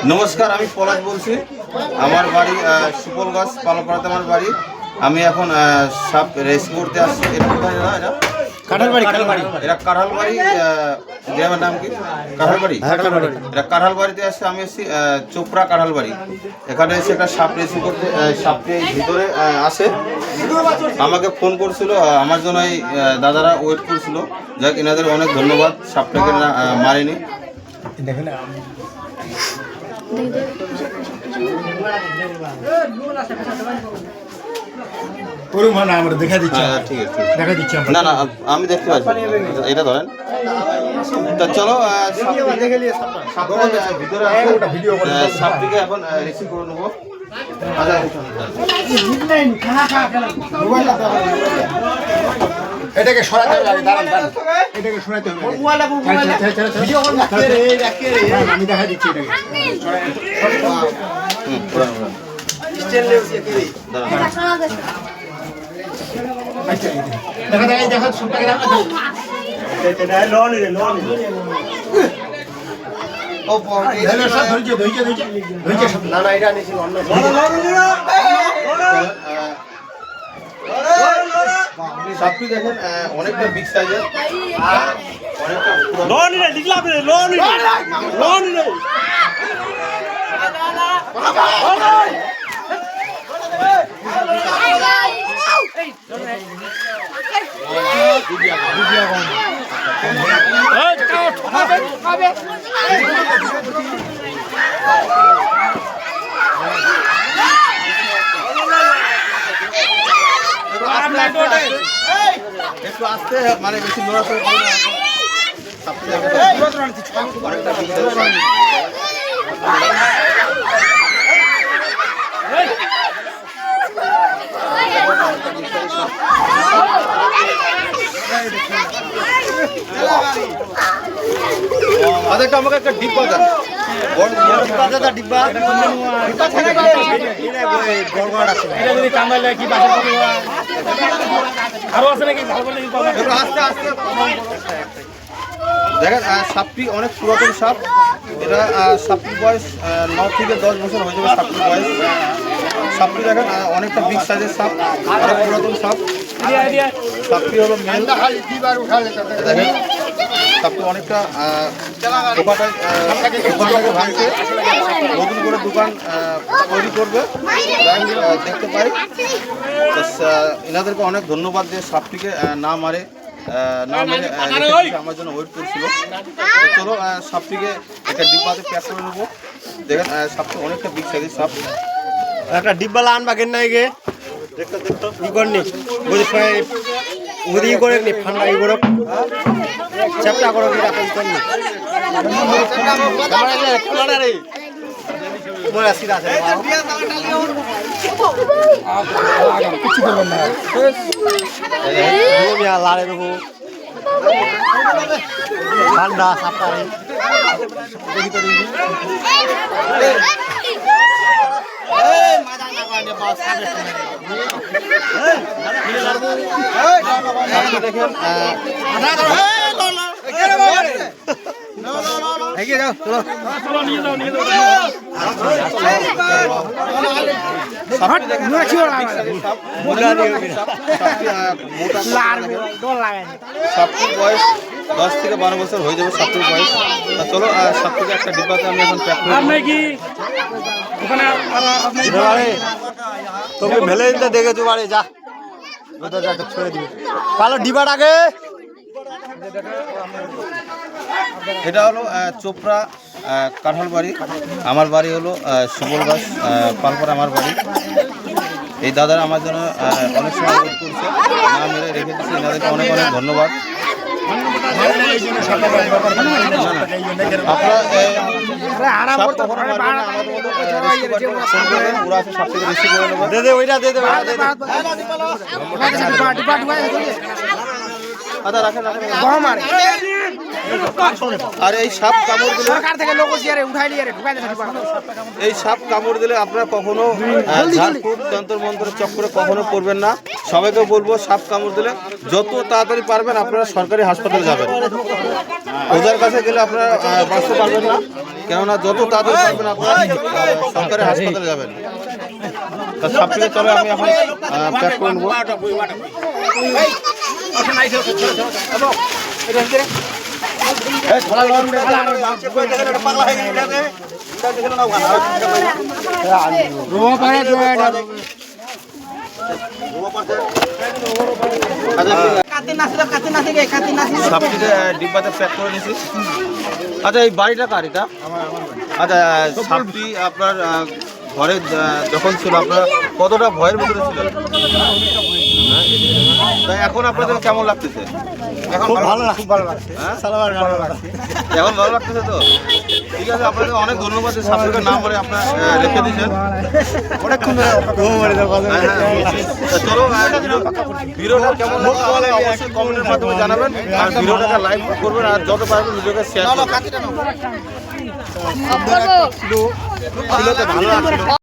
নমস্কার, আমি পলাশ বলছি। আমার বাড়ি সুপলগাছ পালাপাড়াতে আমার বাড়ি। আমি এখন সাপ রেস করতে আসছি। এটা কোথায় দাদা? এটা কাঁঠালবাড়ি। এটা কাঁঠালবাড়ি। গ্রামের নাম কি? কাঁঠালবাড়ি। এটা কাঁঠালবাড়িতে আসছে। আমি এসেছি চোপড়া কাঁঠালবাড়ি। এখানে এসে একটা সাপ রেসিং করতে, সাপটি ভিতরে আসে। আমাকে ফোন করছিল, আমার জন্য এই দাদারা ওয়েট করছিল। যাক, এনাদের অনেক ধন্যবাদ। সাপটাকে মারিনি। দেখেন আমরা দেখা দিচ্ছি। ঠিক আছে, দেখা দিচ্ছি। না না, আমি দেখতে পাচ্ছি। এটা ধরেন। তা চলো, সাপটিকে এখন রিসিভ করে নেবো। এটাকে সরাতে হবে। এটাকে সরাতে হবে। আমি দেখা দিচ্ছি। সাপটি দেখেন অনেকটা বিগ সাইজের, একটু আসতে, মানে বেশি নড়াচড়া করে না। আচ্ছা, আমাকে একটা ডিব্বা দেন। ডিব্বা দেখেন, সাপটি অনেক পুরাতন সাপ। এটা সাপটির বয়স 9 থেকে 10 বছর হয়ে যাবে। সাপটির বয়স, সাপটি দেখেন অনেকটা বিগ সাইজের সাপ, অনেক পুরাতন সাপ। সাপটি হলো মেল। দেখেন সাপটি অনেকটা দোকানটাকে ভাঙছে, নতুন করে দোকান তৈরি করবে, দেখতে পাই। এনাদেরকে অনেক ধন্যবাদ দিয়ে সাপটিকে না মেরে আমার জন্য ওয়েট করছিল। চলো, সাপটিকে একটা ডিব্বাতে প্যাক করে নেবো। দেখেন সাপটি অনেকটা বিগ সাইজের সাপ। একটা ডিব্বা লান বাগের নাই গে দেখতে ই করনি ওদি করে নি ফান্ডা ই করো চ্যাপটা করো কি রাখেন করনি ক্যামেরা রে মোরা সিধা আছে কিছু করবেন না তুমি লারে দেবো ঠান্ডা সাপটা দেখি তো দেখি দেখেন সাপটির বয়স 10 থেকে 12 বছর হয়ে যাবে। সাপটির বয়স। চলো, সাপটিকে একটা ডিব্বাতে আমি এখন প্যাক করে তোকে ভেলে দিতে দেখেছো বাড়ি যা ছেড়ে দিবি পালো ডিবাটাকে। এটা হলো চোপড়া কাঁঠালবাড়ি। আমার বাড়ি হলো সুপলগাছ পালপাড়া আমার বাড়ি। এই দাদারা আমার জন্য অনেক সময় ওয়েট করছে, না মেরে রেখে দিচ্ছে। এনাদেরকে অনেক অনেক ধন্যবাদ। আর এই সাপ কামড় দিলে আপনারা কখনো ঝাড়ফুঁক তন্ত্র মন্ত্র চক্করে কখনো করবেন না। সবাইকে বলবো, সাপ কামড় দিলে যত তাড়াতাড়ি পারবেন আপনারা সরকারি হাসপাতালে যাবেন। ওদের কাছে গেলে আপনারা বাঁচতে পারবেন না। কেননা যত তাড়াতাড়ি পারবেন আপনারা সরকারি হাসপাতালে যাবেন। তা সাপটিকে চলে আমি এখন প্যাক করে নেবো। সাপটিকে ডিব্বাতে প্যাক করে নিয়েছি। আচ্ছা এই বাড়িটা কার এটা? আচ্ছা সাপটি আপনার ঘরে যখন ছিল আপনার কতটা ভয়ের ভিতরে ছিল? তাই এখন আপনাদের কেমন লাগতেছে? এখন ভালো লাগছে, ভালো লাগছে। হ্যাঁ? ভালো লাগছে। এখন ভালো লাগতেছে তো? ঠিক আছে, আপনাদের অনেক ধন্যবাদ যে সাপটিকে নাম বলে আপনার রেখে দিয়েছেন। অনেকক্ষণ ধরে হ্যাঁ, তা চলো ভিডিওটা কেমন লাগলো অবশ্যই কমেন্টের মাধ্যমে জানাবেন, আর ভিডিওটাকে লাইক করবেন, আর যত পারবেন ভিডিওকে শেয়ার করবেন। ভালো লাগছে।